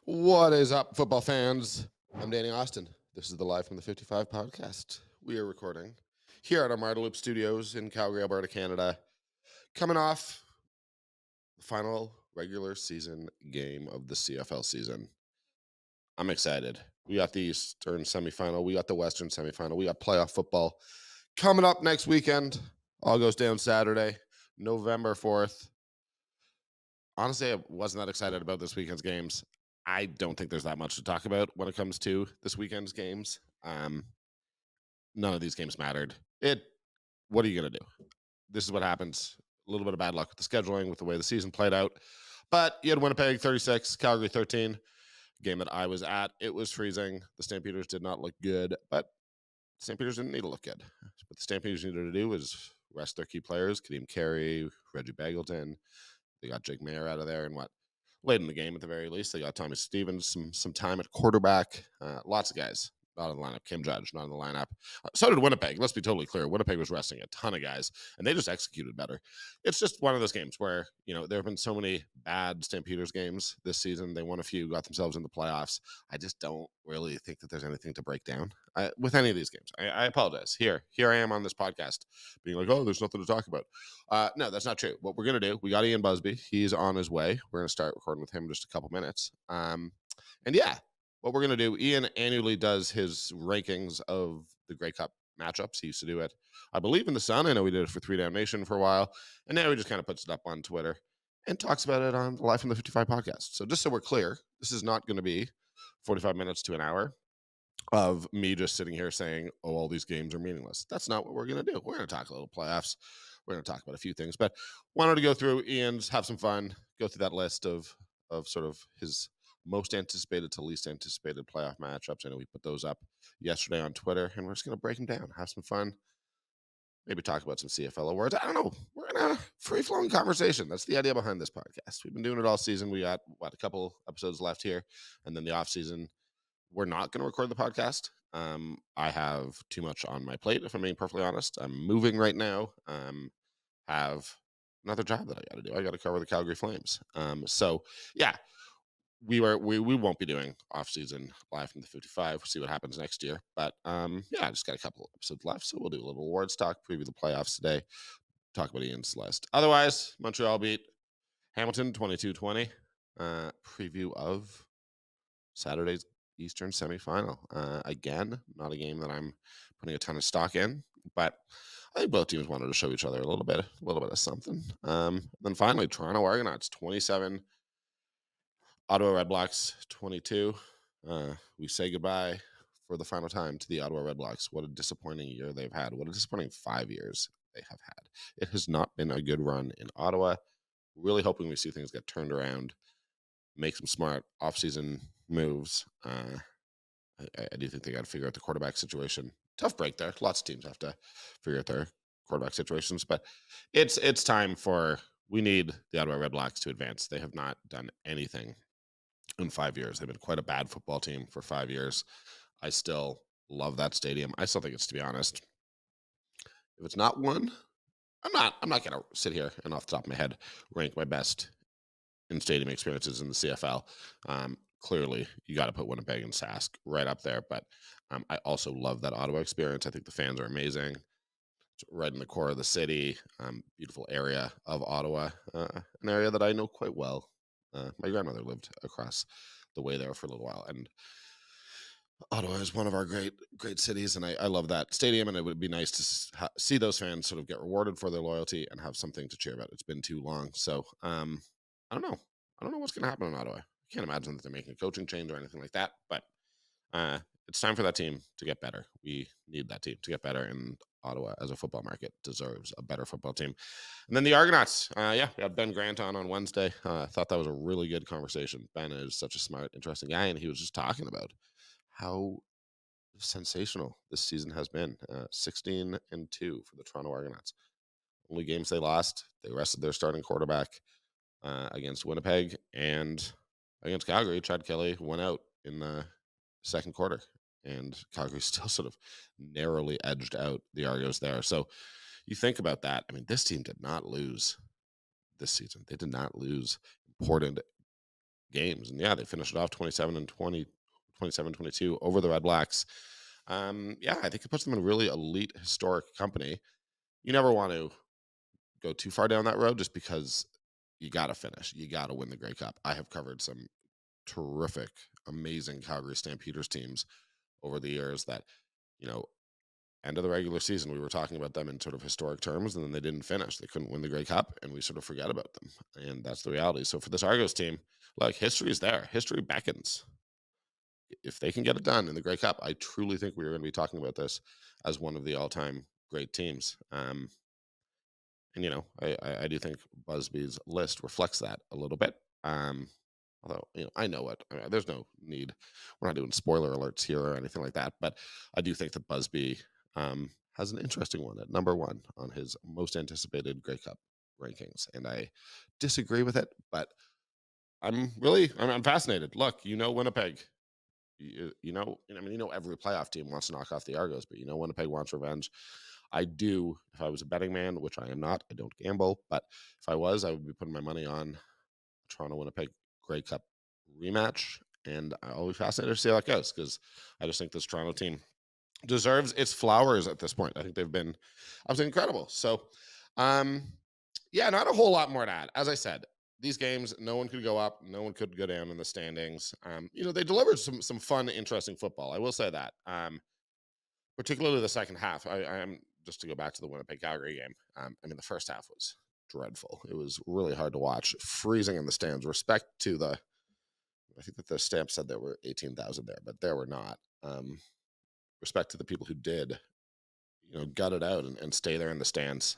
What is up, football fans? I'm Danny Austin. This is the Live from the 55 podcast. We are recording here at our Marta Loop Studios in Calgary, Alberta, Canada. Coming off the final regular season game of the CFL season. I'm excited. We got the Eastern semifinal. We got the Western semifinal. We got playoff football coming up next weekend. All goes down Saturday, November 4th. Honestly, I wasn't that excited about this weekend's games. I don't think there's that much to talk about when it comes to this weekend's games. None of these games mattered. What are you gonna do? This is what happens. A little bit of bad luck with the scheduling, with the way the season played out. But you had Winnipeg 36, Calgary 13. Game that I was at. It was freezing. The Stampeders did not look good, but Stampeders didn't need to look good. What the Stampeders needed to do was rest their key players: Kadeem Carey, Reggie Bagleton. They got Jake Mayer out of there, and late in the game at the very least, they got Tommy Stevens some time at quarterback. Lots of guys not in the lineup. Kim Judge not in the lineup. So did Winnipeg. Let's be totally clear. Winnipeg was resting a ton of guys, and they just executed better. It's just one of those games where there have been so many bad Stampeders games this season. They won a few, got themselves in the playoffs. I just don't really think that there's anything to break down with any of these games. I apologize. Here I am on this podcast being like, oh, there's nothing to talk about. No, that's not true. What we're going to do, we got Ian Busby. He's on his way. We're going to start recording with him in just a couple minutes. And yeah, what we're going to do, Ian annually does his rankings of the Grey Cup matchups. He used to do it, I believe, in the Sun. I know we did it for 3 Down Nation for a while. And now he just kind of puts it up on Twitter and talks about it on the Live from the 55 podcast. So just so we're clear, this is not going to be 45 minutes to an hour of me just sitting here saying, oh, all these games are meaningless. That's not what we're going to do. We're going to talk a little playoffs. We're going to talk about a few things, but wanted to go through Ian's, have some fun, go through that list of sort of his most anticipated to least anticipated playoff matchups. I know we put those up yesterday on Twitter, and we're just going to break them down, have some fun, maybe talk about some CFL awards. I don't know. We're in a free-flowing conversation. That's the idea behind this podcast. We've been doing it all season. We got, a couple episodes left here, and then the off season, we're not going to record the podcast. I have too much on my plate, if I'm being perfectly honest. I'm moving right now. Have another job that I got to do. I got to cover the Calgary Flames. So yeah, we won't be doing off-season Live from the 55. We'll see what happens next year. But yeah, I just got a couple episodes left, so we'll do a little awards talk, preview the playoffs today, talk about Ian's list. Otherwise, Montreal beat Hamilton 22-20. Preview of Saturday's Eastern semifinal. Again, not a game that I'm putting a ton of stock in, but I think both teams wanted to show each other a little bit of something. Then finally, Toronto Argonauts 27, Ottawa Redblacks 22. We say goodbye for the final time to the Ottawa Redblacks. What a disappointing year they've had. What a disappointing 5 years they have had. It has not been a good run in Ottawa. Really hoping we see things get turned around, make some smart offseason moves. I do think they got to figure out the quarterback situation. Tough break there. Lots of teams have to figure out their quarterback situations, but it's time we need the Ottawa Redblacks to advance. They have not done anything in 5 years. They've been quite a bad football team for 5 years. I still love that stadium. I still think it's, to be honest, if it's not one, I'm not going to sit here and off the top of my head rank my best in stadium experiences in the CFL. Clearly, you got to put Winnipeg and Sask right up there. But I also love that Ottawa experience. I think the fans are amazing. It's right in the core of the city. Beautiful area of Ottawa, an area that I know quite well. My grandmother lived across the way there for a little while, and Ottawa is one of our great cities, and I love that stadium. And it would be nice to see those fans sort of get rewarded for their loyalty and have something to cheer about. It's been too long, so I don't know. I don't know what's going to happen in Ottawa. I can't imagine that they're making a coaching change or anything like that, but it's time for that team to get better. We need that team to get better, and Ottawa as a football market deserves a better football team. And then the Argonauts, we had Ben Grant on Wednesday. I thought that was a really good conversation. Ben is such a smart, interesting guy, and he was just talking about how sensational this season has been. 16-2 for the Toronto Argonauts. Only games they lost, they rested their starting quarterback against Winnipeg and against Calgary. Chad Kelly went out in the second quarter, and Calgary still sort of narrowly edged out the Argos there. So you think about that. I mean, this team did not lose this season. They did not lose important games. And yeah, they finished it off 27-20, 27-22 over the Red Blacks. Yeah, I think it puts them in really elite historic company. You never want to go too far down that road just because you got to finish. You got to win the Grey Cup. I have covered some terrific, amazing Calgary Stampeders teams over the years that, end of the regular season, we were talking about them in sort of historic terms, and then they didn't finish. They couldn't win the Grey Cup, and we sort of forget about them. And that's the reality. So for this Argos team, look, history is there. History beckons. If they can get it done in the Grey Cup, I truly think we are going to be talking about this as one of the all-time great teams. And I do think Busby's list reflects that a little bit. Although I know it. There's no need. We're not doing spoiler alerts here or anything like that. But I do think that Busby has an interesting one at number 1 on his most anticipated Grey Cup rankings, and I disagree with it. But I'm fascinated. Look, Winnipeg. Every playoff team wants to knock off the Argos, but Winnipeg wants revenge. I do. If I was a betting man, which I am not, I don't gamble, but if I was, I would be putting my money on Toronto Winnipeg Grey Cup rematch, and I'll be fascinated to see how that goes, because I just think this Toronto team deserves its flowers at this point. I think they've been absolutely incredible. So, not a whole lot more to add. As I said, these games, no one could go up, no one could go down in the standings. They delivered some fun, interesting football. I will say that. Particularly the second half. I'm just to go back to the Winnipeg Calgary game. The first half was dreadful. It was really hard to watch, freezing in the stands. Respect to I think that the stamp said there were 18,000 there, but there were not. Respect to the people who did, gut it out and stay there in the stands.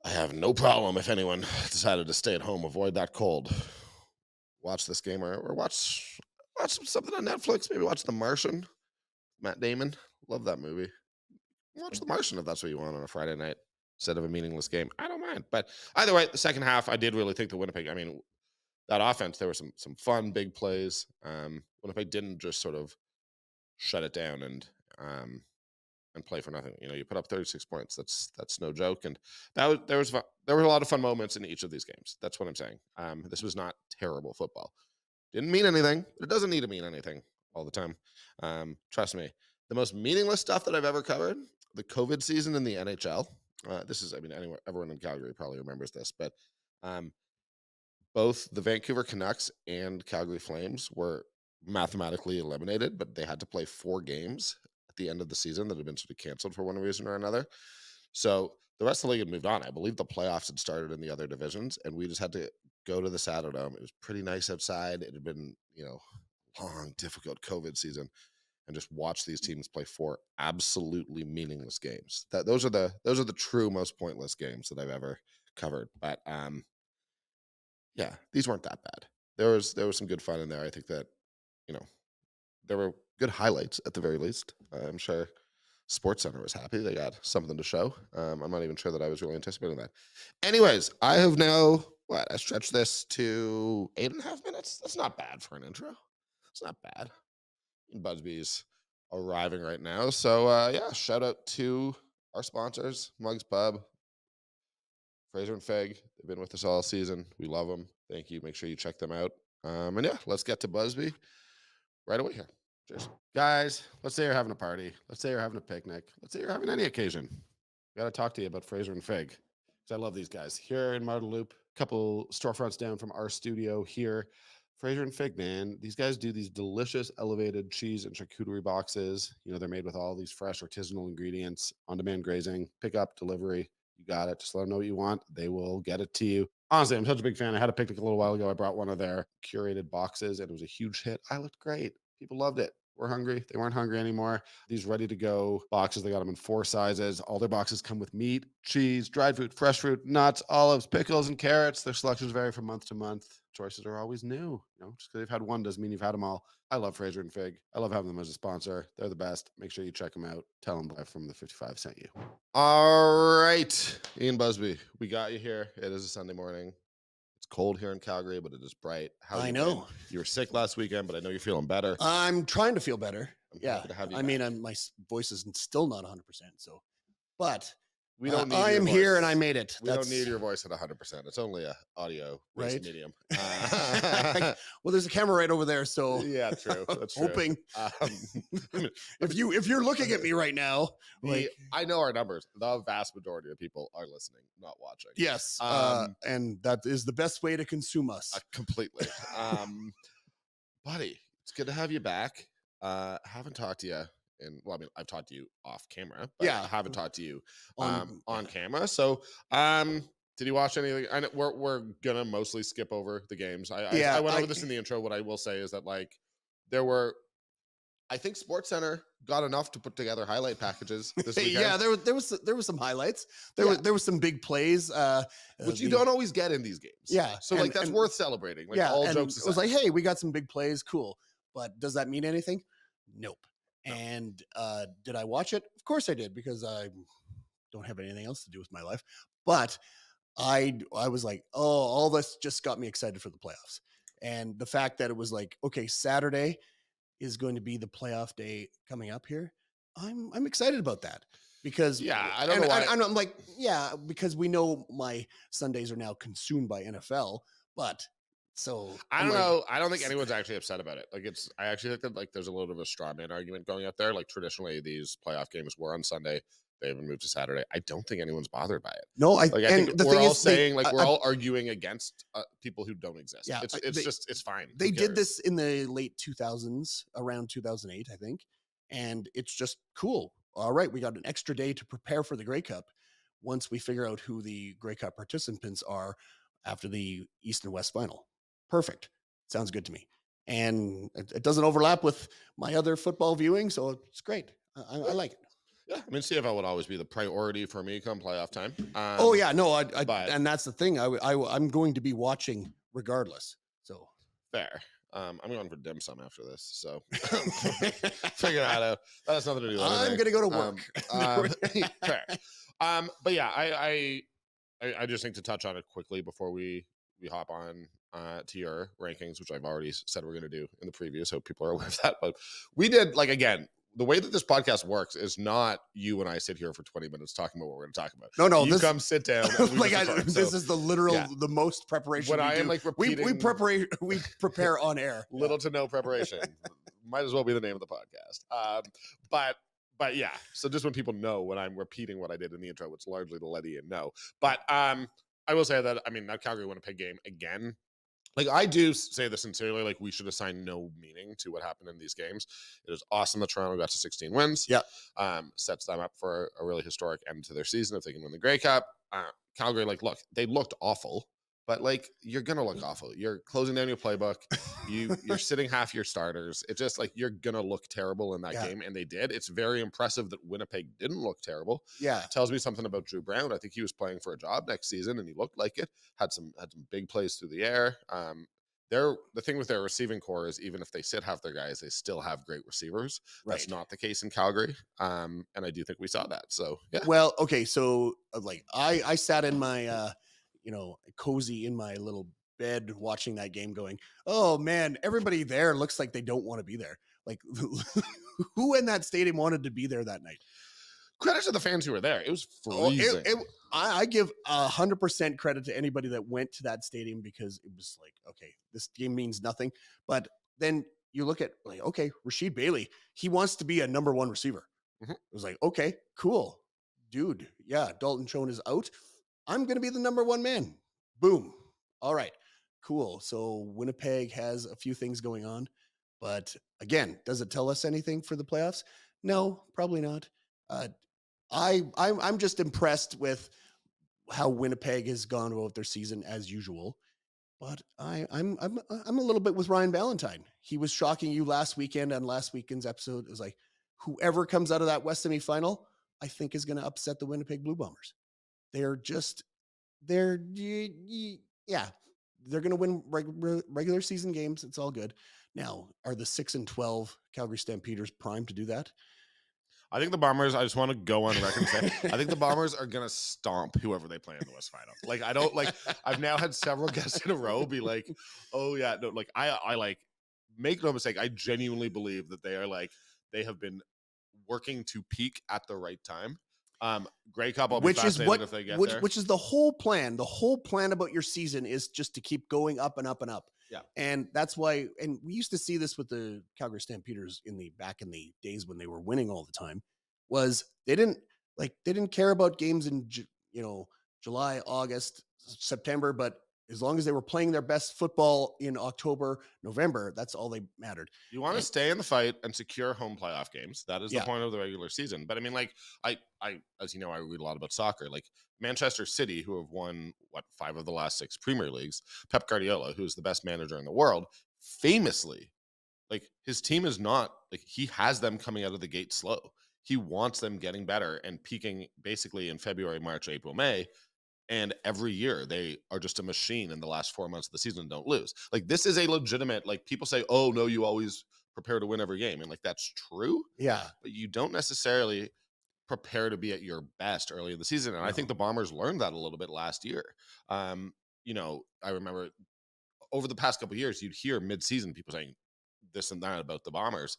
I have no problem if anyone decided to stay at home, avoid that cold, watch this game or watch something on Netflix. Maybe watch The Martian. Matt Damon, love that movie. Watch The Martian if that's what you want on a Friday night instead of a meaningless game. I don't mind. But either way, the second half, I did really think the Winnipeg, that offense, there were some fun big plays. Winnipeg didn't just sort of shut it down and play for nothing. You put up 36 points. That's no joke. And there were a lot of fun moments in each of these games. That's what I'm saying. This was not terrible football. Didn't mean anything. But it doesn't need to mean anything all the time. Trust me. The most meaningless stuff that I've ever covered, the COVID season in the NHL. This is, everyone in Calgary probably remembers this, but both the Vancouver Canucks and Calgary Flames were mathematically eliminated, but they had to play 4 games at the end of the season that had been sort of canceled for one reason or another. So the rest of the league had moved on. I believe the playoffs had started in the other divisions, and we just had to go to the Saddledome. It was pretty nice outside. It had been, long, difficult COVID season, and just watch these teams play 4 absolutely meaningless games. Those are the true most pointless games that I've ever covered. But these weren't that bad. There was some good fun in there. I think that there were good highlights at the very least. I'm sure SportsCenter was happy. They got something to show. I'm not even sure that I was really anticipating that. Anyways, I have now I stretched this to 8.5 minutes. That's not bad for an intro. It's not bad. Busby's arriving right now. So shout out to our sponsors, Mugs Pub, Fraser and Fig. They've been with us all season. We love them. Thank you. Make sure you check them out. Let's get to Busby right away here. Cheers. Guys, let's say you're having a party. Let's say you're having a picnic. Let's say you're having any occasion. Got to talk to you about Fraser and Fig, because I love these guys. Here in Marda Loop, a couple storefronts down from our studio here. Fraser and Fig, man. These guys do these delicious elevated cheese and charcuterie boxes. They're made with all these fresh artisanal ingredients, on-demand grazing, pick up, delivery. You got it. Just let them know what you want. They will get it to you. Honestly, I'm such a big fan. I had a picnic a little while ago. I brought one of their curated boxes, and it was a huge hit. I looked great. People loved it. We're hungry. They weren't hungry anymore. These ready-to-go boxes, they got them in 4 sizes. All their boxes come with meat, cheese, dried fruit, fresh fruit, nuts, olives, pickles, and carrots. Their selections vary from month to month. Choices are always new. Just because they've had one doesn't mean you've had them all. I love Fraser and Fig. I love having them as a sponsor. They're the best. Make sure you check them out. Tell them Live from the 55 sent you. All right, Ian Busby, we got you here. It is a Sunday morning. It's cold here in Calgary, but it is bright. I know. You were sick last weekend, but I know you're feeling better. I'm trying to feel better. I'm happy to have you my voice is still not 100%. So, but We don't need I your am here voice. and I made it. We don't need your voice at 100%. It's only a audio Right. medium. Well, there's a camera right over there, so yeah, true. That's hoping. true. If you're looking at me right now, I know our numbers. The vast majority of people are listening, not watching. Yes, and that is the best way to consume us. Completely. Buddy, it's good to have you back. Haven't talked to you. I've talked to you off camera, but I haven't talked to you on camera. So, did you watch anything? I know we're gonna mostly skip over the games. I went over this in the intro. What I will say is that I think SportsCenter got enough to put together highlight packages this weekend. Yeah, there was some highlights. There was some big plays, which you don't always get in these games. Yeah, so that's worth celebrating. All jokes aside, it was like, hey, we got some big plays, cool. But does that mean anything? Nope. No. And did I watch it? Of course I did, because I don't have anything else to do with my life. But I was like, oh, all this just got me excited for the playoffs. And the fact that it was like, okay, Saturday is going to be the playoff day coming up here. I'm excited about that, because I don't know why. I'm like, yeah, because we know my Sundays are now consumed by NFL, but so I don't know. I don't think anyone's actually upset about it. I actually think that there's a little bit of a straw man argument going out there. Like, traditionally these playoff games were on Sunday. They haven't moved to Saturday. I don't think anyone's bothered by it. No, I think we're all saying we're all arguing against people who don't exist. Yeah, it's fine. They did this in the late 2000s, around 2008, I think, and it's just cool. All right, we got an extra day to prepare for the Grey Cup once we figure out who the Grey Cup participants are after the East and West final. Perfect. Sounds good to me. And it doesn't overlap with my other football viewing, so it's great. I like it. Yeah, CFL would always be the priority for me come playoff time. And that's the thing. I'm going to be watching regardless. So fair. I'm going for dim sum after this, so figure that out. That has nothing to do with anything. I'm going to go to work. Fair. But yeah, I just think to touch on it quickly before we hop on to your rankings, which I've already said we're going to do in the preview, so people are aware of that. But we did, again, the way that this podcast works is not you and I sit here for 20 minutes talking about what we're going to talk about. No, you come sit down. This is the literal, the most prepreparation. When I am repeating, we prepare on air. Little to no preparation. Might as well be the name of the podcast. But yeah. So just when people know when I'm repeating what I did in the intro, it's largely to let Ian know. But I will say that that Calgary Winnipeg game again. I do say this sincerely, we should assign no meaning to what happened in these games. It is awesome that Toronto got to 16 wins. Yeah. Sets them up for a really historic end to their season if they can win the Grey Cup. Calgary, look, they looked awful, but you're going to look awful. You're closing down your playbook. You're sitting half your starters. It's just you're going to look terrible in that game. And they did. It's very impressive that Winnipeg didn't look terrible. Yeah. It tells me something about Drew Brown. I think he was playing for a job next season and he looked like it. Had some big plays through the air. The thing with their receiving core is even if they sit half their guys, they still have great receivers. Right. That's not the case in Calgary. And I do think we saw that. So, yeah. Well, okay. So I sat in my, cozy in my little bed watching that game going, oh man, everybody there looks like they don't want to be there. Who in that stadium wanted to be there that night? Credit to the fans who were there. It was freezing. I give 100% credit to anybody that went to that stadium, because it was okay, this game means nothing. But then you look at okay, Rasheed Bailey, he wants to be a number one receiver. Mm-hmm. It was okay, cool, dude. Yeah, Dalton Schoen is out. I'm going to be the number one man. Boom. All right, cool. So Winnipeg has a few things going on, but again, does it tell us anything for the playoffs? No, probably not. I'm just impressed with how Winnipeg has gone about their season as usual, but I'm a little bit with Ryan Valentine. He was shocking you last weekend on last weekend's episode. It was whoever comes out of that West semifinal, I think is going to upset the Winnipeg Blue Bombers. They're going to win regular season games. It's all good. Now, are the 6-12 Calgary Stampeders primed to do that? I think the Bombers, I just want to go on record and say, I think the Bombers are going to stomp whoever they play in the West Final. I've now had several guests in a row be oh yeah, no, I make no mistake, I genuinely believe that they are they have been working to peak at the right time. Grey Cup, I'll be Which is fascinated what if they get which there. which is the whole plan. The whole plan about your season is just to keep going up and up and up. Yeah. And that's why, and we used to see this with the Calgary Stampeders back in the days when they were winning all the time, was they didn't care about games in July, August, September, but as long as they were playing their best football in October, November, that's all they mattered. You want to stay in the fight and secure home playoff games. That is the Yeah. point of the regular season. But I mean, like, I, as you know, I read a lot about soccer. Like Manchester City, who have won 5 of the last 6 Premier Leagues. Pep Guardiola, who is the best manager in the world, famously, like his team is not like he has them coming out of the gate slow. He wants them getting better and peaking basically in February, March, April, May. And every year they are just a machine in the last 4 months of the season and don't lose. Like this is a legitimate, like people say, oh no, you always prepare to win every game. And like, that's true. Yeah. But you don't necessarily prepare to be at your best early in the season. And I think the Bombers learned that a little bit last year. I remember over the past couple of years, you'd hear mid-season people saying this and that about the Bombers.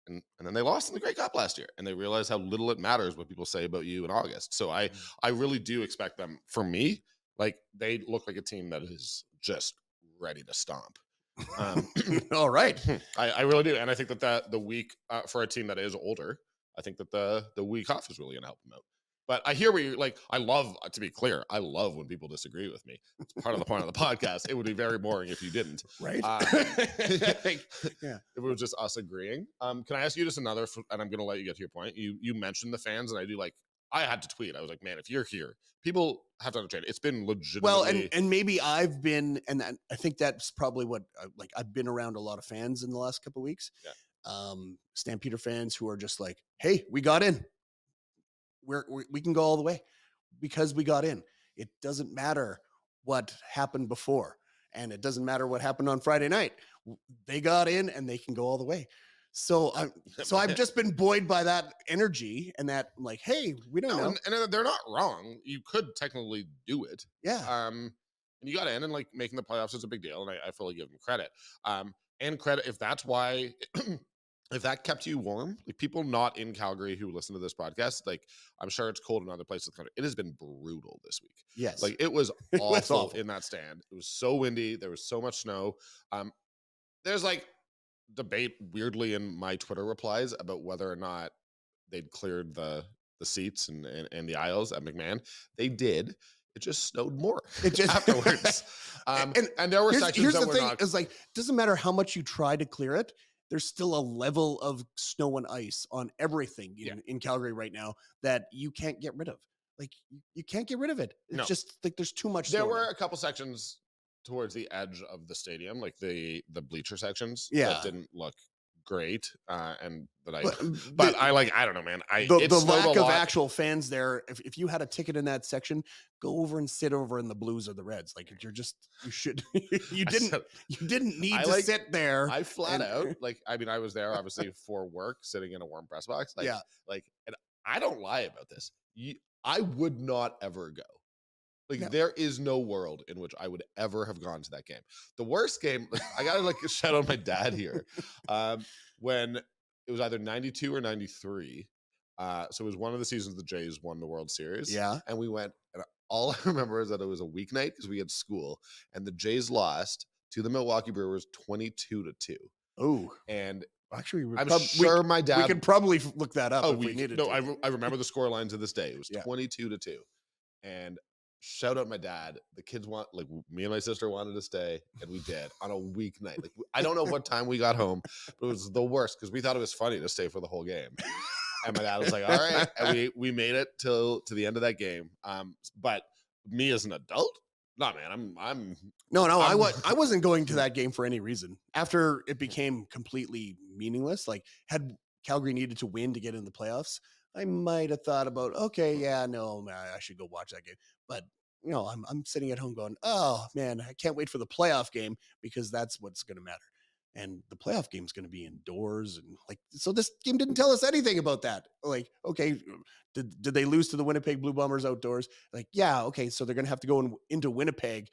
And then they lost in the Grey Cup last year, and they realized how little it matters what people say about you in August. So I really do expect them. For me, like they look like a team that is just ready to stomp. All right, I really do, and I think that the week for a team that is older, I think that the week off is really going to help them out. But I hear where you're like, I love, to be clear, I love when people disagree with me. It's part of the point of the podcast. It would be very boring if you didn't. Right. Yeah. If it was just us agreeing. Can I ask you just another, and I'm going to let you get to your point. You mentioned the fans, and I had to tweet. I was like, man, if you're here, people have to understand. It's been legitimately. Well, and maybe I've been, and I think that's probably what, I've been around a lot of fans in the last couple of weeks. Yeah. Stampeder fans who are just like, hey, we got in. We can go all the way because we got in. It doesn't matter what happened before, and it doesn't matter what happened on Friday night. They got in and they can go all the way. So I've just been buoyed by that energy and that I'm like, hey, we don't know. And they're not wrong. You could technically do it. Yeah. And you got in, and like making the playoffs is a big deal, and I fully give them credit. And credit if that's why if that kept you warm, like people not in Calgary who listen to this podcast, like I'm sure it's cold in other places of the country. It has been brutal this week. Yes. Like it was awful in that stand. It was so windy. There was so much snow. There's like debate weirdly in my Twitter replies about whether or not they'd cleared the seats and the aisles at McMahon. They did. It just snowed more afterwards. And there were sections that were not. It's like, doesn't matter how much you try to clear it. There's still a level of snow and ice on everything in Calgary right now that you can't get rid of. Like you can't get rid of it. It's just like there's too much. There were a couple sections towards the edge of the stadium, like the bleacher sections, that didn't look great. And that I don't know, man. The lack of actual fans there. If you had a ticket in that section, go over and sit over in the Blues or the Reds. Like you didn't need to sit there. I flat out I was there obviously for work, sitting in a warm press box. And I don't lie about this. I would not ever go. There is no world in which I would ever have gone to that game. The worst game, I gotta shout out my dad here. When it was either 92 or 93. So it was one of the seasons the Jays won the World Series. Yeah. And we went, and all I remember is that it was a weeknight because we had school, and the Jays lost to the Milwaukee Brewers 22-2. Oh. And actually, I'm sure my dad. We could probably look that up if we needed to. I remember the score line to this day. It was 22-2. And shout out my dad. The kids me and my sister wanted to stay, and we did on a weeknight. I don't know what time we got home, but it was the worst because we thought it was funny to stay for the whole game. And my dad was like, all right. And we made it to the end of that game. But me as an adult, no, man, I wasn't going to that game for any reason. After it became completely meaningless, had Calgary needed to win to get in the playoffs, I might have thought about, okay, yeah, no, I should go watch that game. But I'm sitting at home going, oh man, I can't wait for the playoff game because that's what's going to matter. And the playoff game is going to be indoors, and so this game didn't tell us anything about that. Okay, did they lose to the Winnipeg Blue Bombers outdoors? Yeah, okay, so they're going to have to go into Winnipeg,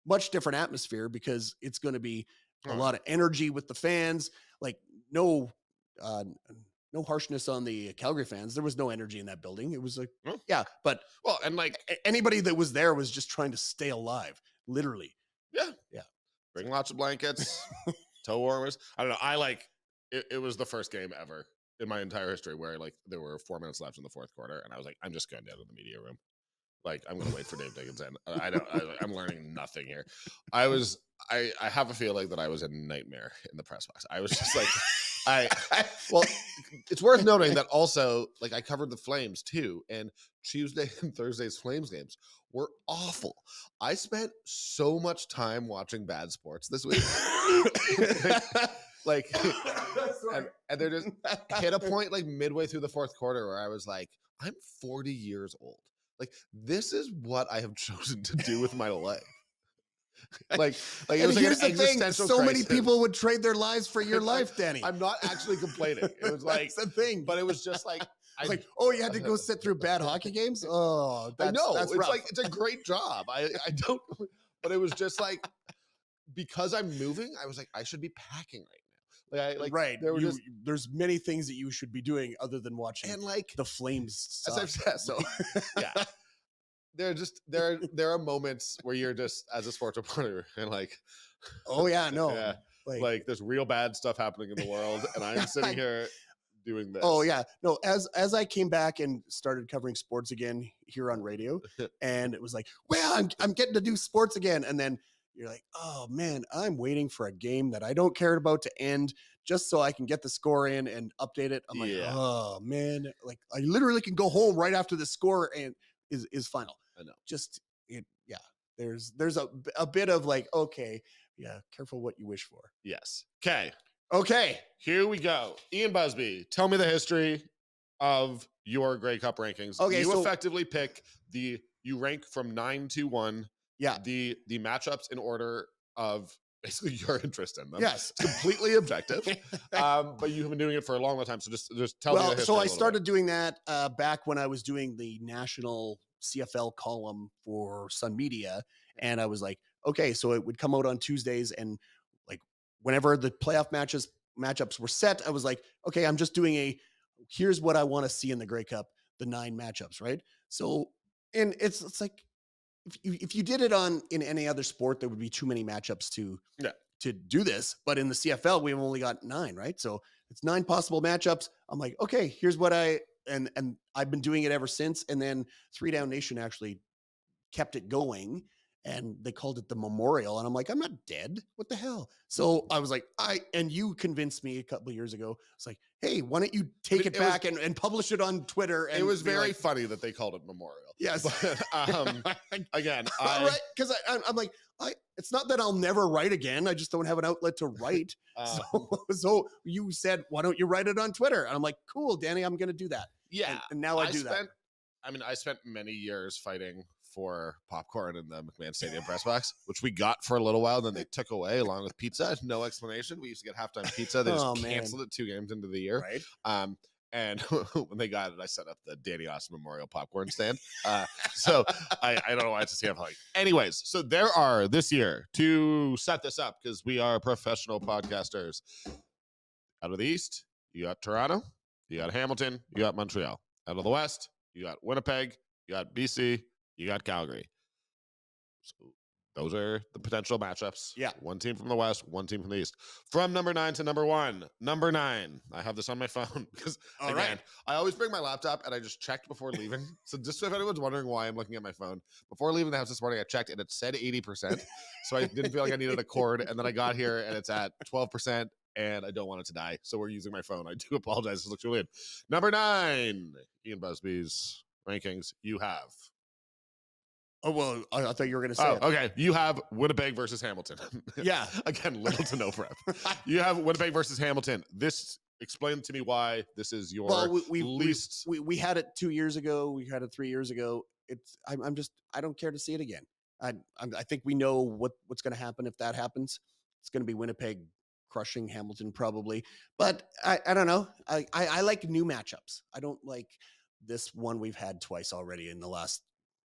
much different atmosphere because it's going to be a lot of energy with the fans. No no harshness on the Calgary fans. There was no energy in that building. It was like, No? yeah, but Well, and like, anybody that was there was just trying to stay alive, literally. yeah, Yeah. bring lots of blankets, toe warmers. I don't know. I like it. It was the first game ever in my entire history where like there were 4 minutes left in the fourth quarter, and I was like, I'm just going down to the media room. Like, I'm gonna wait for Dave Dickinson. I'm learning nothing here. I have a feeling that I was a nightmare in the press box. I was just like, well, it's worth noting that also, like, I covered the Flames too, and Tuesday and Thursday's Flames games were awful. I spent so much time watching bad sports this week. like, and they're just hit a point like midway through the fourth quarter where I was like, I'm 40 years old. Like, this is what I have chosen to do with my life. Like it was like here's an the thing: existential so crisis. many people would trade their lives for your life, Danny. I'm not actually complaining. It was like that's the thing, but it was just like I was like, oh, you had to go sit through bad hockey games. Oh, I know that's it's rough. like it's a great job. I don't, but it was just like because I'm moving. I was like, I should be packing right now. Right. There were there's many things that you should be doing other than watching and like the Flames. As I've said, so yeah. There are moments where you're just as a sports reporter and like, oh yeah, no, yeah, like there's real bad stuff happening in the world, and I'm sitting here doing this. Oh yeah, no. As I came back and started covering sports again here on radio, and it was like, well, I'm getting to do sports again, and then you're like, oh man, I'm waiting for a game that I don't care about to end just so I can get the score in and update it. I'm like, oh man, like I literally can go home right after the score and is final. I know. Just it, yeah. There's a bit of like, okay, yeah, careful what you wish for. Yes. Okay. Okay. Here we go. Ian Busby, tell me the history of your Grey Cup rankings. Okay, you effectively pick you rank from 9 to 1. Yeah. The matchups in order of basically your interest in them. Yes. It's completely objective. But you have been doing it for a long time. So just tell me the history. So I started doing that back when I was doing the national CFL column for Sun Media. And I was like, okay, so it would come out on Tuesdays, and like whenever the playoff matchups were set, I was like, okay, I'm just doing here's what I want to see in the Grey Cup, the 9 matchups, right? So, and it's like, if you did it in any other sport, there would be too many matchups to do this. But in the CFL, we've only got 9, right? So it's 9 possible matchups. I'm like, okay, here's what and I've been doing it ever since. And then 3 Down Nation actually kept it going, and they called it the Memorial. And I'm like, I'm not dead. What the hell? So I was like, and you convinced me a couple of years ago. It's like, hey, why don't you take it back and publish it on Twitter? And it was very funny that they called it Memorial. Yes. But, again, right? Because I'm like, it's not that I'll never write again. I just don't have an outlet to write. So you said, why don't you write it on Twitter? And I'm like, cool, Danny, I'm going to do that. Yeah. And now I do that. I spent many years fighting for popcorn in the McMahon Stadium press box, which we got for a little while. Then they took away along with pizza. No explanation. We used to get halftime pizza. They just canceled it 2 games into the year. Right. And when they got it, I set up the Danny Austin Memorial popcorn stand. So I don't know why it's a CFL. Anyways, so there are this year, to set this up, because we are professional podcasters. Out of the East, you got Toronto, you got Hamilton, you got Montreal. Out of the West, you got Winnipeg, you got BC, you got Calgary. So those are the potential matchups. Yeah. 1 team from the West, 1 team from the East. From number 9 to number 1. Number 9. I have this on my phone because, again, I always bring my laptop, and I just checked before leaving. So just if anyone's wondering why I'm looking at my phone, before leaving the house this morning, I checked, and it said 80%. So I didn't feel like I needed a cord. And then I got here, and it's at 12%, and I don't want it to die. So we're using my phone. I do apologize. This looks really weird. Number 9, Ian Busby's rankings. You have... Oh, well, I thought you were going to say it. Okay. You have Winnipeg versus Hamilton. Yeah. Again, little to no prep. You have Winnipeg versus Hamilton. Explain to me why this is your least... We had it 2 years ago. We had it 3 years ago. I don't care to see it again. I think we know what's going to happen if that happens. It's going to be Winnipeg crushing Hamilton probably. But I don't know. I like new matchups. I don't like this one we've had twice already in the last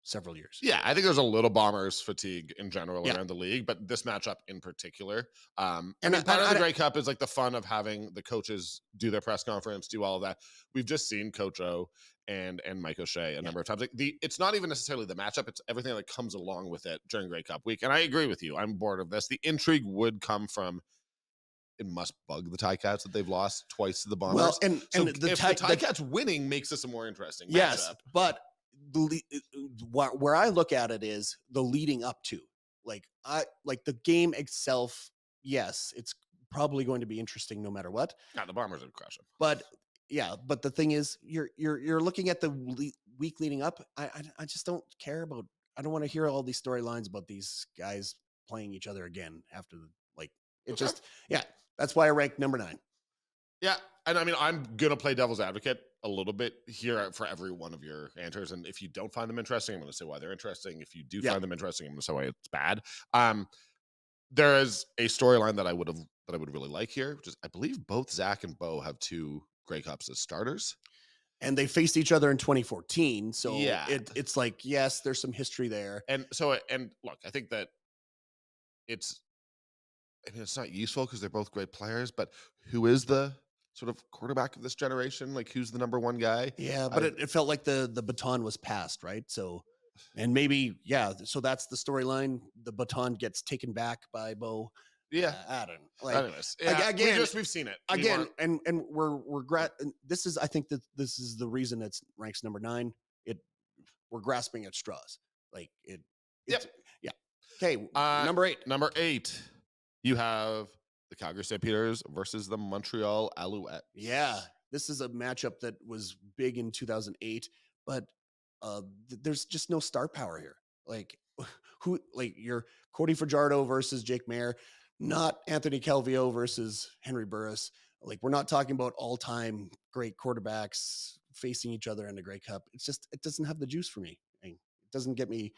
several years. Yeah, I think there's a little Bombers fatigue in general Yeah. around the league, but this matchup in particular, I And mean, part of the I- Grey Cup is like the fun of having the coaches do their press conference, do all of that. We've just seen Coach O and Mike O'Shea a number of times. Like it's not even necessarily the matchup; it's everything that comes along with it during Grey Cup week. And I agree with you. I'm bored of this. The intrigue would come from it must bug the Ticats that they've lost twice to the Bombers. well, and So the if the Ticats winning makes this a more interesting yes, matchup. but where I look at it is the leading up to, like the game itself. Yes, it's probably going to be interesting no matter what. Yeah, the Bombers would crush them. But yeah, but the thing is, you're looking at the week leading up. I just don't care about. I don't want to hear all these storylines about these guys playing each other again after it. Okay. Just that's why I rank number 9. Yeah, and I mean, I'm gonna play devil's advocate a little bit here for every one of your answers. And if you don't find them interesting, I'm going to say why they're interesting. If you do find them interesting, I'm going to say why it's bad. There is a storyline that I would really like here, which is I believe both Zach and Bo have 2 Grey Cups as starters, and they faced each other in 2014. So yeah, it's like yes, there's some history there. And look, I think that it's not useful because they're both great players, but who is the sort of quarterback of this generation? Like, who's the number 1 guy? Yeah, but it felt like the baton was passed, right? So, and maybe, so that's the storyline. The baton gets taken back by Bo. Yeah, I don't know. Anyways, yeah, again, we've seen it again, and this is, I think that this is the reason it's ranks number 9. We're grasping at straws. Yeah. Okay, number 8. Number 8. You have the Calgary Stampeders versus the Montreal Alouettes. Yeah, this is a matchup that was big in 2008, but there's just no star power here. Your Cody Fajardo versus Jake Mayer, not Anthony Calvillo versus Henry Burris. We're not talking about all-time great quarterbacks facing each other in the Grey Cup. It's just, it doesn't have the juice for me. It doesn't get me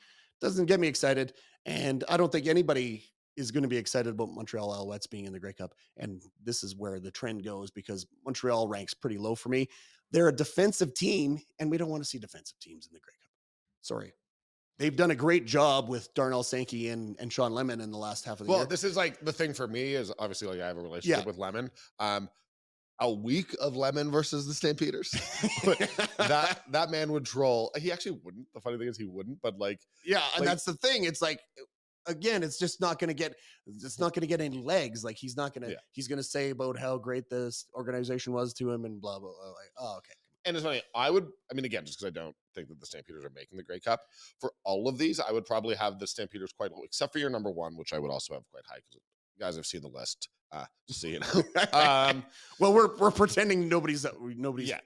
excited. And I don't think anybody is going to be excited about Montreal Alouettes being in the Grey Cup. And this is where the trend goes because Montreal ranks pretty low for me. They're a defensive team, and we don't want to see defensive teams in the Grey Cup. Sorry. They've done a great job with Darnell Sankey and Sean Lemon in the last half of the year. Well, this is the thing for me is obviously I have a relationship with Lemon. A week of Lemon versus the Stampeders. that man would troll. He actually wouldn't. The funny thing is he wouldn't, but and that's the thing. It's again, it's just not going to get, any legs. He's not going to, he's going to say about how great this organization was to him and blah, blah, blah. Oh, okay. And it's funny. Again, just because I don't think that the Stampeders are making the Grey Cup, for all of these, I would probably have the Stampeders quite low, except for your number 1, which I would also have quite high because you guys have seen the list. Just so you know. Well, we're pretending nobody's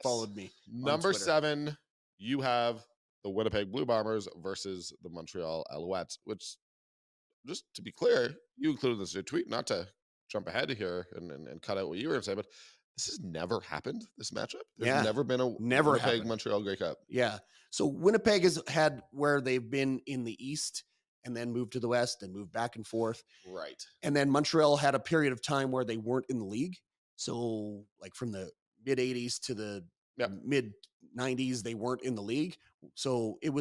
followed me. Number 7, you have the Winnipeg Blue Bombers versus the Montreal Alouettes, which, just to be clear, you included this in your tweet, not to jump ahead here and cut out what you were going to say, but this has never happened, this matchup. There's never been a Winnipeg Montreal Grey Cup. Yeah. So Winnipeg has had where they've been in the East and then moved to the West and moved back and forth. Right. And then Montreal had a period of time where they weren't in the league. So from the mid 80s to the mid 90s, they weren't in the league. So it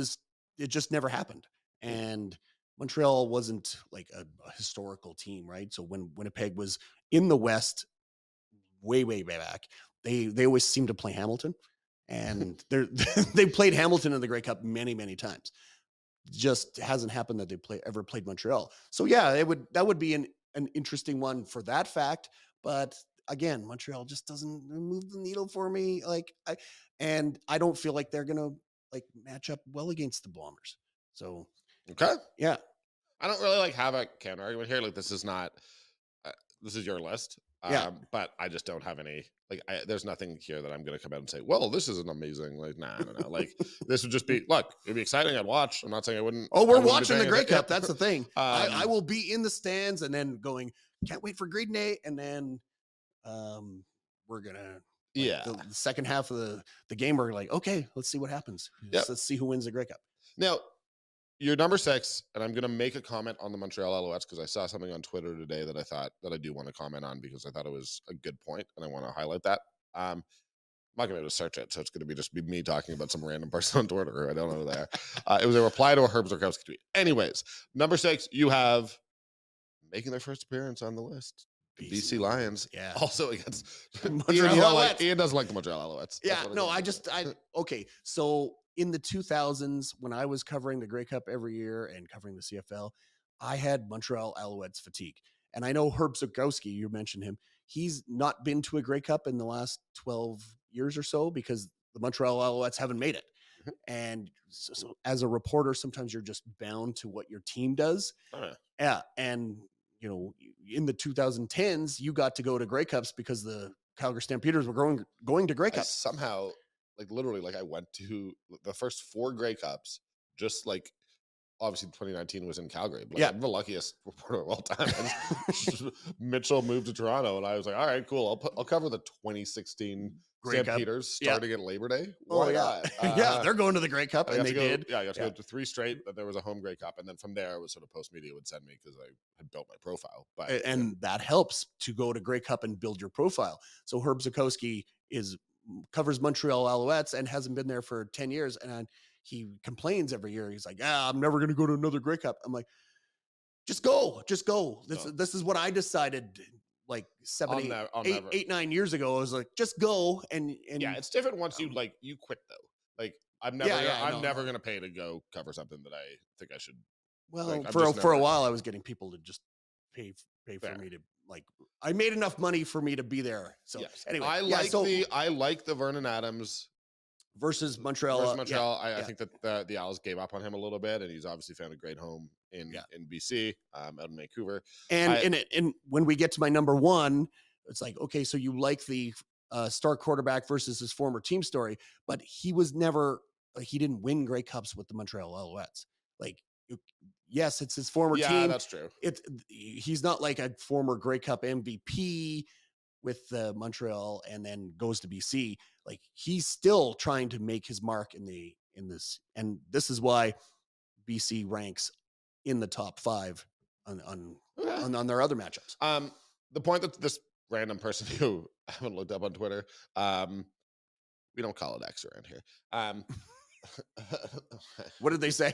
just never happened. And Montreal wasn't a historical team, right? So when Winnipeg was in the West way back, they always seemed to play Hamilton. And they played Hamilton in the Grey Cup many times. Just hasn't happened that they ever played Montreal. So that would be an interesting one for that fact. But again, Montreal just doesn't move the needle for me. And I don't feel like they're gonna match up well against the Bombers. So okay, yeah, I don't really have a counter argument here. This is not. This is your list. But I just don't have any. There's nothing here that I'm going to come out and say, well, this is an amazing. Nah. This would just be, look, it'd be exciting. I'd watch. I'm not saying I wouldn't. Oh, we're watching the Grey Cup. That's the thing. I will be in the stands and then going, can't wait for Green Day. And then we're going to, the second half of the game, we're okay, let's see what happens. Let's see who wins the Grey Cup. Now, you're number 6, and I'm going to make a comment on the Montreal Alouettes because I saw something on Twitter today that I thought that I do want to comment on because I thought it was a good point, and I want to highlight that. I'm not going to be able to search it, so it's going to be just me talking about some random person on Twitter. I don't know who they are. It was a reply to a Herb Zurkowski tweet. Anyways, number 6, you have making their first appearance on the list. BC Lions, yeah. also against Montreal Alouettes. Ian doesn't like the Montreal Alouettes. Yeah, no, okay. So in the 2000s, when I was covering the Grey Cup every year and covering the CFL, I had Montreal Alouettes fatigue. And I know Herb Zurkowski, you mentioned him. He's not been to a Grey Cup in the last 12 years or so because the Montreal Alouettes haven't made it. Mhm. And so as a reporter, sometimes you're just bound to what your team does. Yeah, and you know, in the 2010s, you got to go to Grey Cups because the Calgary Stampeders were going to Grey Cups. Somehow, like literally, like I went to the first 4 Grey Cups, just like obviously 2019 was in Calgary, but like, I'm the luckiest reporter of all time. Mitchell moved to Toronto, and I was like, all right, cool. I'll cover the 2016 Grey Stampeders starting at Labor Day. Why not? Yeah, they're going to the Grey Cup, and they did. Yeah, you have to go to 3 straight. But there was a home Grey Cup, and then from there, it was sort of Post Media would send me because I had built my profile. But and that helps to go to Grey Cup and build your profile. So Herb Zurkowski covers Montreal Alouettes and hasn't been there for 10 years, and he complains every year. He's like, I'm never going to go to another Grey Cup. I'm like, just go. This is what I decided like 8, 9 years ago. I was like, just go. And yeah, it's different once you quit though. Like I'm never going to pay to go cover something that I think I should. Well, for a while I was getting people to just pay for me to I made enough money for me to be there. So anyway, I like the Vernon Adams versus Montreal. I think that the Owls gave up on him a little bit, and he's obviously found a great home in BC, out in Vancouver. And when we get to my number 1, it's like, okay, so you like the star quarterback versus his former team story, but he was never he didn't win Grey Cups with the Montreal Alouettes. Yes, it's his former team. Yeah, that's true. He's not like a former Grey Cup MVP with Montreal and then goes to BC. Like he's still trying to make his mark in this, and this is why BC ranks in the top 5 on their other matchups. The point that this random person who I haven't looked up on Twitter, we don't call it X around here. What did they say?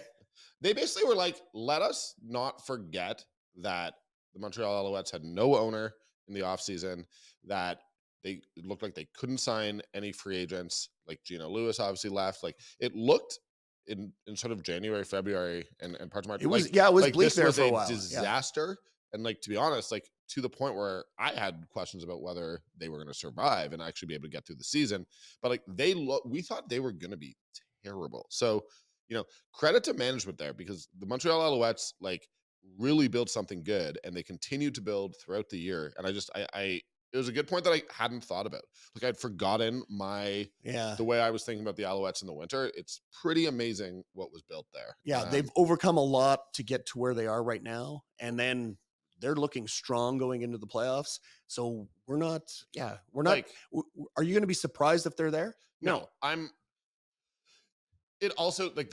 They basically were like, let us not forget that the Montreal Alouettes had no owner in the offseason, that it looked like they couldn't sign any free agents. Like Gino Lewis obviously left. Like it looked in sort of January, February, and parts of March. It was bleak this there was for a while. Disaster. And like, to be honest, like to the point where I had questions about whether they were going to survive and actually be able to get through the season. But like we thought they were going to be terrible. So, credit to management there, because the Montreal Alouettes like really built something good, and they continued to build throughout the year. And it was a good point that I hadn't thought about. Like I'd forgotten the way I was thinking about the Alouettes in the winter. It's pretty amazing what was built there. Yeah, they've overcome a lot to get to where they are right now, and then they're looking strong going into the playoffs. So we're not. Like, are you going to be surprised if they're there? No, It also like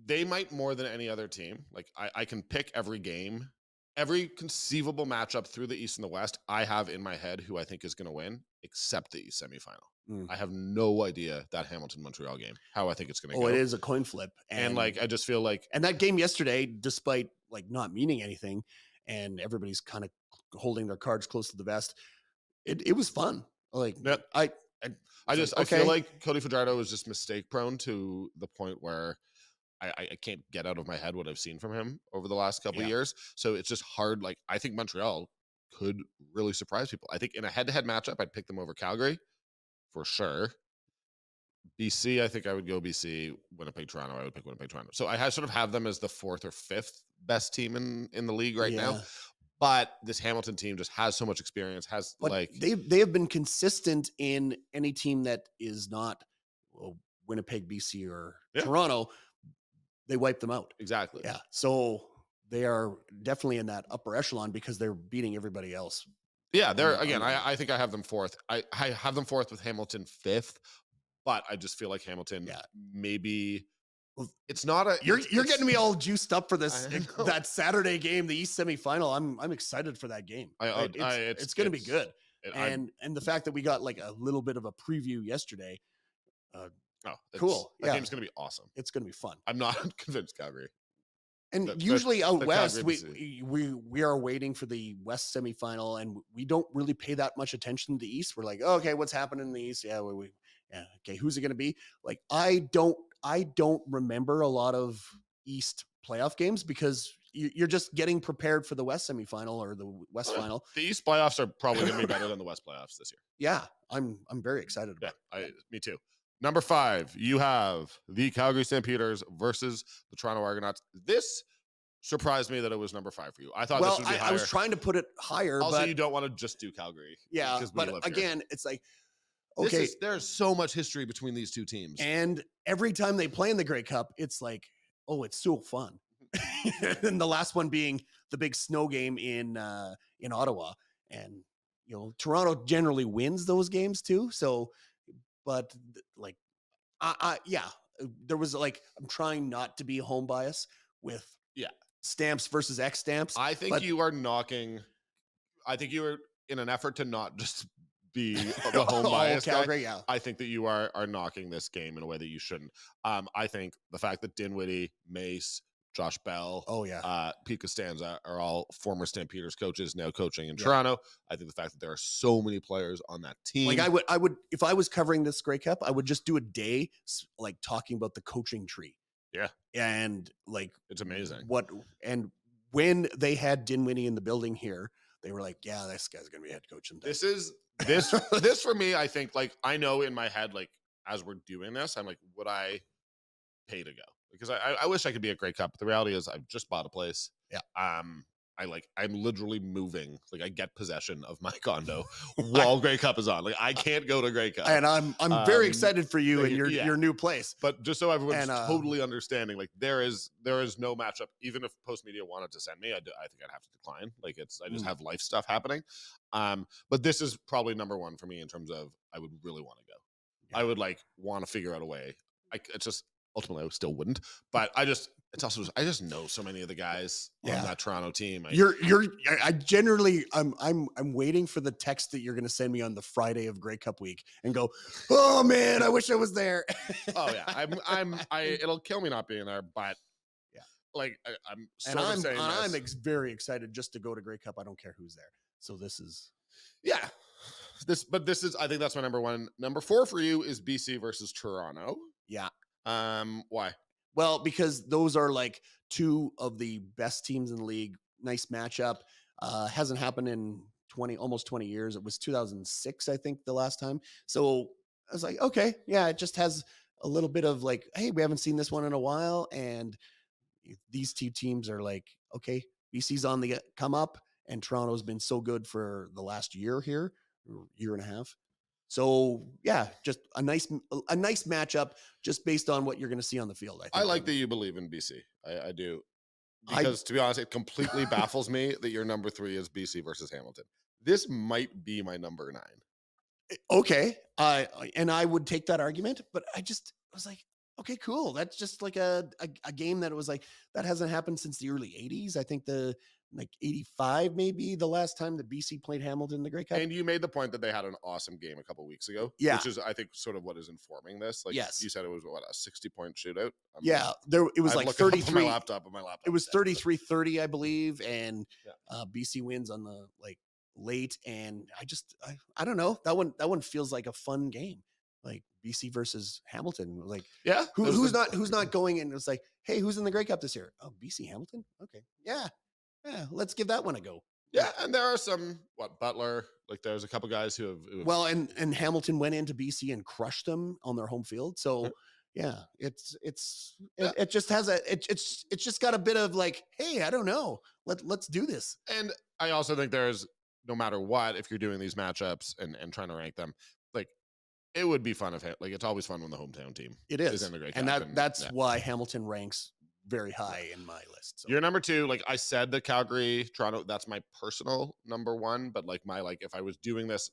they might more than any other team. Like I can pick every game, every conceivable matchup through the East and the West. I have in my head who I think is going to win, except the East semifinal. I have no idea that Hamilton Montreal game, how I think it's going to go. It is a coin flip, and like I just feel like, and that game yesterday, despite like not meaning anything, and everybody's kind of holding their cards close to the vest, it was fun. Like I feel like Cody Fajardo is just mistake prone to the point where I can't get out of my head what I've seen from him over the last couple of years. So it's just hard. Like I think Montreal could really surprise people. I think in a head-to-head matchup, I'd pick them over Calgary for sure. BC, I think I would go BC. Winnipeg, Toronto, I would pick Winnipeg, Toronto. So I sort of have them as the 4th or 5th best team in the league right now. But this Hamilton team just has so much experience. They have been consistent in any team that is not Winnipeg, BC, or Toronto. They wipe them out. Exactly. Yeah. So they are definitely in that upper echelon because they're beating everybody else. Yeah, they're I think I have them 4th. I have them 4th with Hamilton 5th, but I just feel like Hamilton maybe. It's not a. You're getting me all juiced up for this that Saturday game, the East semifinal. I'm excited for that game. It's going to be good. And the fact that we got like a little bit of a preview yesterday, cool. That game's gonna be awesome. It's gonna be fun. I'm not convinced Calgary. And usually out west, we are waiting for the West semifinal, and we don't really pay that much attention to the East. We're like, oh, okay, what's happening in the East? Yeah, okay, who's it going to be? Like, I don't remember a lot of East playoff games because you're just getting prepared for the West semifinal or the West final. The East playoffs are probably going to be better than the West playoffs this year. Yeah, I'm very excited about it. Me too. Number 5, you have the Calgary Stampeders versus the Toronto Argonauts. This surprised me that it was number 5 for you. I thought this would be higher. I was trying to put it higher. Also, you don't want to just do Calgary. Yeah, but again, it's like, okay. There's so much history between these two teams. And every time they play in the Grey Cup, it's like, oh, it's so fun. And the last one being the big snow game in Ottawa. And, Toronto generally wins those games too. So, but like, there was like, I'm trying not to be home bias with Stamps versus X Stamps. I think you are in an effort to not just be the home bias Calgary, guy. I think that you are knocking this game in a way that you shouldn't. I think the fact that Dinwiddie, Mace, Josh Bell, Pete Costanza are all former Stampeders coaches now coaching in Toronto. I think the fact that there are so many players on that team. Like I would, if I was covering this Grey Cup, I would just do a day like talking about the coaching tree. Yeah. And like, it's amazing. When they had Dinwiddie in the building here, they were like, yeah, this guy's going to be head coach. This for me, I think, like, I know in my head, like, as we're doing this, I'm like, would I pay to go? Because I wish I could be at Grey Cup. The reality is I've just bought a place. Yeah. I'm literally moving. Like, I get possession of my condo while Grey Cup is on. Like, I can't go to Grey Cup. And I'm very excited for you and your new place. But just so everyone's totally understanding, like, there is no matchup. Even if Post Media wanted to send me, I think I'd have to decline. Like, I just have life stuff happening. But this is probably number 1 for me in terms of I would really want to go. Yeah. I would want to figure out a way. It's just ultimately I still wouldn't, but I just know so many of the guys on that Toronto team. I'm waiting for the text that you're going to send me on the Friday of Grey Cup week and go, oh man, I wish I was there. Oh yeah. It'll kill me not being there, but I'm very excited just to go to Grey Cup. I don't care who's there. So this is, I think that's my number 1. Number 4 for you is BC versus Toronto. Yeah. Why? Well, because those are like 2 of the best teams in the league. Nice matchup. Hasn't happened in almost 20 years. It was 2006, I think, the last time. So I was like, okay, yeah, it just has a little bit of like, hey, we haven't seen this one in a while. And these 2 teams are like, okay, BC's on the come up, and Toronto's been so good for the last year and a half. So yeah, just a nice matchup, just based on what you're going to see on the field. I like that you believe in BC. I do, because to be honest, it completely baffles me that your number 3 is BC versus Hamilton. This might be my number 9. Okay, and I would take that argument, but I was like, okay, cool. That's just like a game that was like that hasn't happened since the early 80s. I think 85 maybe the last time that BC played Hamilton in the Grey Cup. And you made the point that they had an awesome game a couple weeks ago, which is I think sort of what is informing this. Like, yes, you said it was a 60-point shootout. It was like 33. My laptop. It was 33-30, I believe, and BC wins on the late. And I don't know, that one feels like a fun game. Like BC versus Hamilton, like who's not going in? It's like, hey, who's in the Grey Cup this year? Oh, BC Hamilton. Okay, yeah, let's give that one a go. Yeah, and there are some Butler. Like, there's a couple guys who have well, and Hamilton went into BC and crushed them on their home field. So it just has it's just got a bit of like, hey, I don't know, let's do this. And I also think there's, no matter what, if you're doing these matchups and trying to rank them, like, it would be fun if it's always fun when the hometown team is in the Grey Cup. And that's why Hamilton ranks very high in my list. So. You're number 2. Like I said, the Calgary, Toronto, that's my personal number 1. But if I was doing this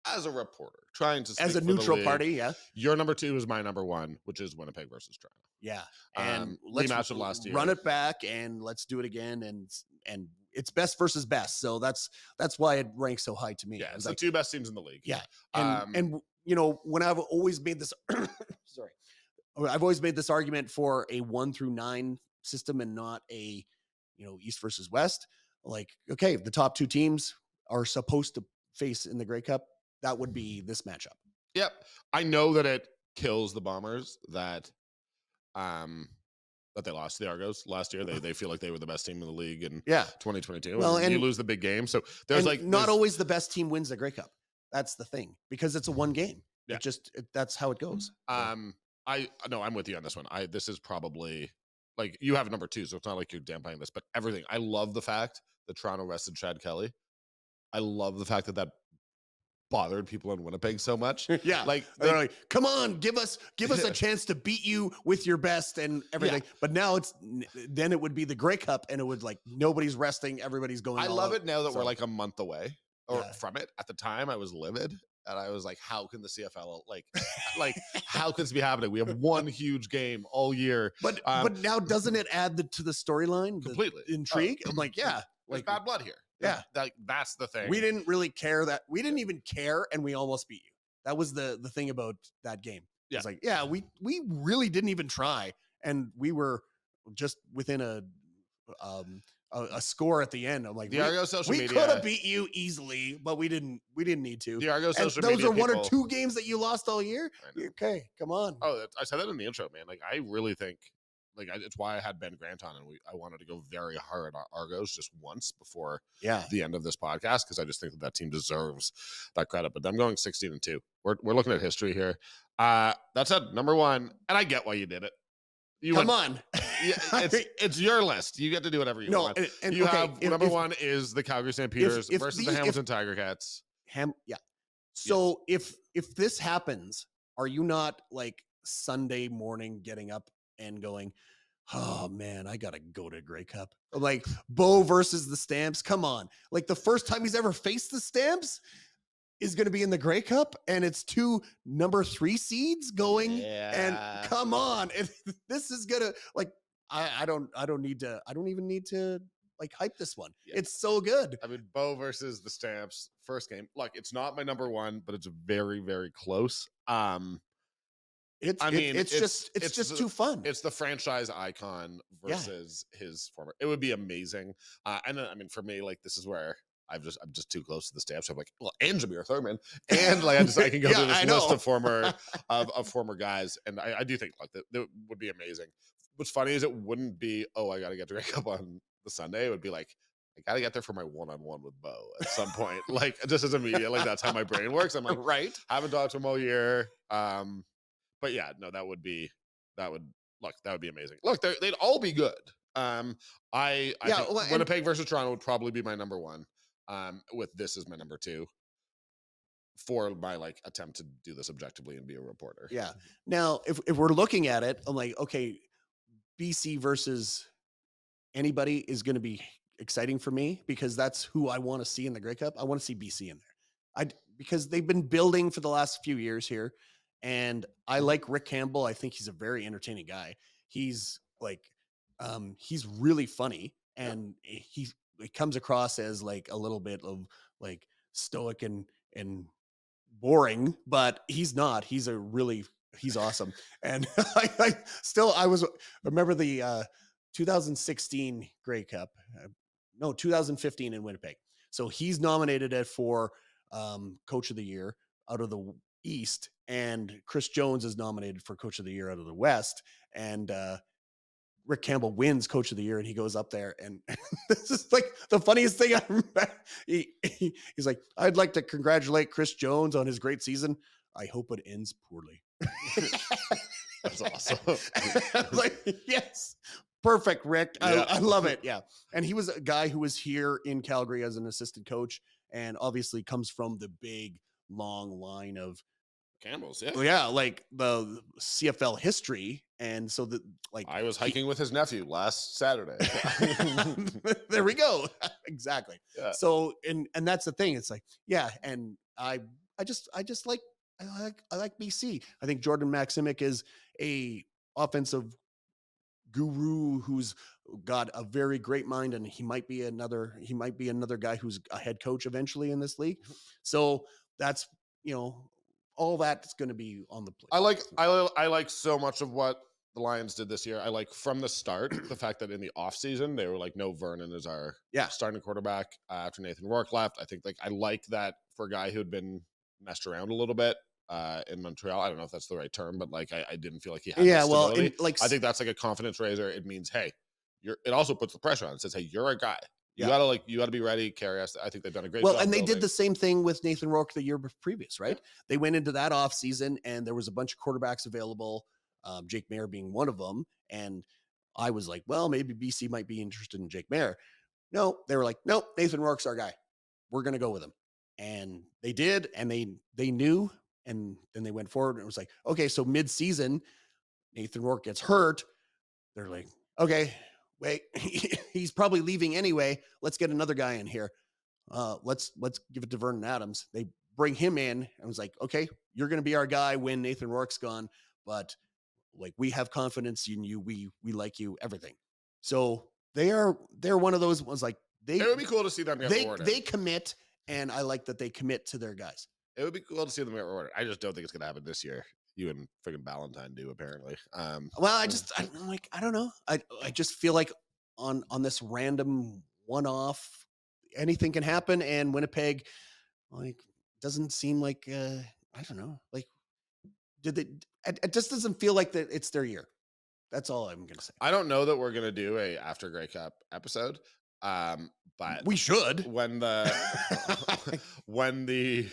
as a reporter, trying to as a neutral party, your number 2 is my number 1, which is Winnipeg versus Toronto. Yeah, and let's rematch of last year. Run it back and let's do it again. And it's best versus best. So that's why it ranks so high to me. Yeah, it's the two best teams in the league. Yeah, and you know, when I've always made this, sorry, I've always made this argument for a 1 through 9 system and not a, you know, East versus West. Like, okay, the top 2 teams are supposed to face in the Grey Cup. That would be this matchup. Yep, I know that it kills the Bombers that they lost to the Argos last year. They feel like they were the best team in the league in 2022. Well, and you lose the big game. So there's not always the best team wins the Grey Cup. That's the thing, because it's a one game. Yeah. That's how it goes. I'm with you on this one. This is probably, like, you have number 2, so it's not like you're downplaying this, but everything. I love the fact that Toronto rested Chad Kelly. I love the fact that bothered people in Winnipeg so much. Yeah, like they're like, come on, give us a chance to beat you with your best and everything. Yeah. But now then it would be the Grey Cup, and it would, like, nobody's resting, every's going. I love it now that we're like a month away from it. At the time, I was livid. And I was like, how can the CFL, like how can this be happening? We have one huge game all year. But now doesn't it add to the storyline? Completely. The intrigue? I'm like, yeah. There's bad blood here. Yeah. That's the thing. We didn't really care we didn't even care, and we almost beat you. That was the thing about that game. Yeah. It's like, yeah, we really didn't even try. And we were just within a score at the end. I'm like, the Argos social media, we could have beat you easily, but we didn't need to. The Argos social media, those are one or two games that you lost all year. Okay, come on. Oh, I said that in the intro, man. Like, I really think, like, it's why I had Ben Grant on, and I wanted to go very hard on Argos just once before the end of this podcast, because I just think that team deserves that credit. But I'm going 16-2. We're looking at history here. That's it, number 1, and I get why you did it. Come on. It's your list. You get to do whatever you want. And you have number 1 is the Calgary Stampeders versus the Hamilton Tiger Cats. So if this happens, are you not, like, Sunday morning getting up and going, oh man, I gotta go to Grey Cup? Like, Bo versus the Stamps. Come on. Like, the first time he's ever faced the Stamps is going to be in the Grey Cup, and it's 2 number 3 seeds going. And come on, this is gonna, like, I don't even need to, like, hype this one. It's so good. I mean, Bo versus the Stamps first game. Look, it's not my number 1, but it's very, very close. It's just too fun. It's the franchise icon versus his former. It would be amazing. And I mean, for me, like, this is where I'm just too close to the Stamps. So I'm like, well, and Jameer Thurman, and like I can go through this list of former guys, and I do think, like, that would be amazing. What's funny is it wouldn't be, oh, I got to get to Grey Cup on the Sunday. It would be like, I got to get there for my one-on-one with Bo at some point. Like, just as a media, like, that's how my brain works. I'm like, right. Haven't talked to him all year. But yeah, no, that would be amazing. Look, they'd all be good. I think Winnipeg versus Toronto would probably be my number 1. With this as my number 2 for my, like, attempt to do this objectively and be a reporter. Yeah. Now, if we're looking at it, I'm like, okay, BC versus anybody is going to be exciting for me, because that's who I want to see in the Grey Cup. I want to see BC in there. Because they've been building for the last few years here. And I like Rick Campbell. I think he's a very entertaining guy. He's like, he's really funny, and he comes across as, like, a little bit of, like, stoic and boring, but he's not. He's awesome. And I remember the 2016 Grey Cup. No, 2015 in Winnipeg. So he's nominated for Coach of the Year out of the East, and Chris Jones is nominated for Coach of the Year out of the West, and Rick Campbell wins Coach of the Year, and he goes up there, and this is, like, the funniest thing I remember. He's like, I'd like to congratulate Chris Jones on his great season. I hope it ends poorly. That's awesome. Like, yes, perfect, Rick. I love it. Yeah. And he was a guy who was here in Calgary as an assistant coach, and obviously comes from the big, long line of Campbell's, like the CFL history. And so that, like, I was hiking with his nephew last Saturday. There we go. Exactly. Yeah. So, and that's the thing. It's like, yeah. And I like BC. I think Jordan Maximic is a offensive guru who's got a very great mind, and he might be another guy who's a head coach eventually in this league. So that's, all that's going to be on the plate. I like so much of what the Lions did this year. I like from the start the fact that in the offseason they were like, no, Vernon is our starting quarterback after Nathan Rourke left. I think I like that for a guy who had been messed around a little bit in Montreal. I don't know if that's the right term, but like I didn't feel like he had stability. I think that's like a confidence raiser. It means, hey, it also puts the pressure on. It says, hey, you're a guy. You gotta be ready, carry us. I think they've done a great job. Well, and they did the same thing with Nathan Rourke the year previous, right? Yeah. They went into that offseason and there was a bunch of quarterbacks available, Jake Mayer being one of them. And I was like, well, maybe BC might be interested in Jake Mayer. No, they were like, nope, Nathan Rourke's our guy. We're gonna go with him. And they did, and they knew, and then they went forward and it was like, okay, so mid-season, Nathan Rourke gets hurt. They're like, okay, wait, he's probably leaving anyway. Let's get another guy in here. Let's give it to Vernon Adams. They bring him in and was like, okay, you're going to be our guy when Nathan Rourke's gone, but like, we have confidence in you. We like you, everything. So they're one of those ones, like it would be cool to see them get rewarded. They commit, and I like that they commit to their guys. It would be cool to see them get rewarded. I just don't think it's going to happen this year. You and freaking Valentine do, apparently. Well, I don't know. I just feel like on this random one-off, anything can happen, and Winnipeg, like, doesn't seem like I don't know. Like, it just doesn't feel like that it's their year. That's all I'm gonna say. I don't know that we're gonna do a after Grey Cup episode. But we should when the when the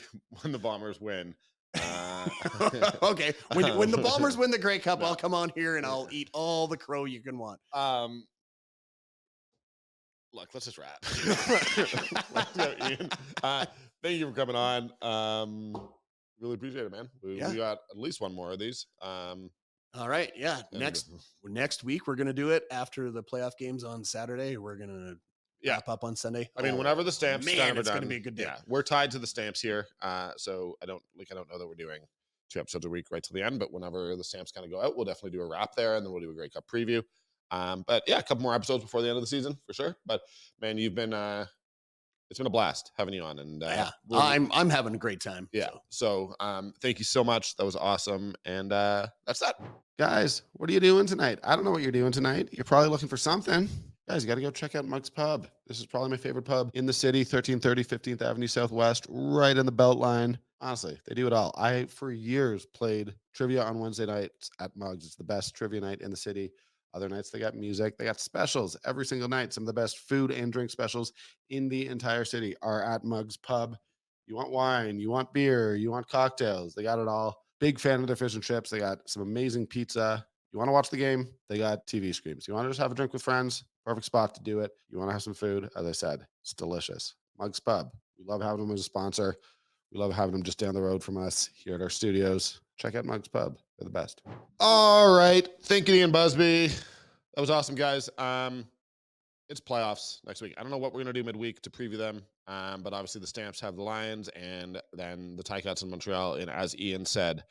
Bombers win. Okay, when the Bombers win the Grey Cup, I'll come on here and I'll eat all the crow you can want. Look, let's just wrap. Let's go, Ian. Thank you for coming on. Really appreciate it, man. We got at least one more of these. All right, yeah. Next week we're gonna do it after the playoff games on Saturday. We're gonna wrap up on Sunday. I mean, whenever the stamps it's done, gonna be a good day. Yeah, we're tied to the stamps here, so I don't know that we're doing 2 episodes a week right till the end. But whenever the stamps kind of go out, we'll definitely do a wrap there, and then we'll do a Grey Cup preview. But yeah, a couple more episodes before the end of the season for sure. But man, you've been it's been a blast having you on, and I'm having a great time. Yeah. So thank you so much. That was awesome. And that's that. Guys, what are you doing tonight? I don't know what you're doing tonight. You're probably looking for something. Guys, you got to go check out Mug's Pub. This is probably my favorite pub in the city, 1330 15th Avenue Southwest, right in the Beltline. Honestly, they do it all. I, for years, played trivia on Wednesday nights at Mug's. It's the best trivia night in the city. Other nights, they got music. They got specials every single night. Some of the best food and drink specials in the entire city are at Mug's Pub. You want wine, you want beer, you want cocktails. They got it all. Big fan of their fish and chips. They got some amazing pizza. You want to watch the game? They got TV screens. You want to just have a drink with friends? Perfect spot to do it. You want to have some food? As I said, it's delicious. Mug's Pub. We love having them as a sponsor. We love having them just down the road from us here at our studios. Check out Mug's Pub. They're the best. All right. Thank you, Ian Busby. That was awesome, guys. It's playoffs next week. I don't know what we're going to do midweek to preview them, but obviously the Stamps have the Lions and then the Ticats in Montreal. And as Ian said,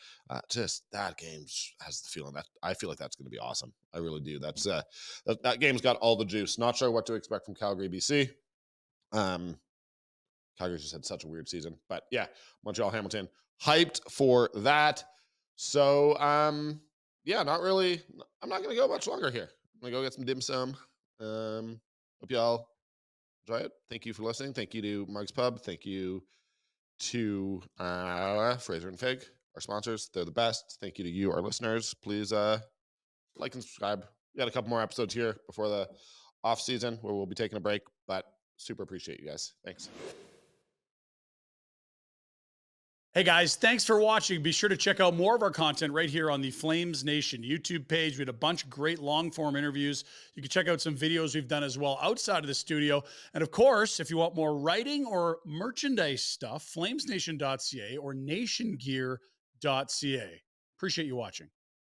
just that game has the feeling that I feel like that's going to be awesome. I really do. That's that game's got all the juice. Not sure what to expect from Calgary, BC. Calgary's just had such a weird season, but yeah, Montreal, Hamilton, hyped for that. So yeah, not really. I'm not going to go much longer here. I'm going to go get some dim sum. Hope y'all enjoy it. Thank you for listening. Thank you to Mug's Pub. Thank you to Fraser and Fig, our sponsors. They're the best. Thank you to you, our listeners. Please like and subscribe. We got a couple more episodes here before the off season where we'll be taking a break, but super appreciate you guys. Thanks. Hey guys, thanks for watching. Be sure to check out more of our content right here on the Flames Nation YouTube page. We had a bunch of great long-form interviews. You can check out some videos we've done as well outside of the studio. And of course, if you want more writing or merchandise stuff, flamesnation.ca or nationgear.ca. Appreciate you watching.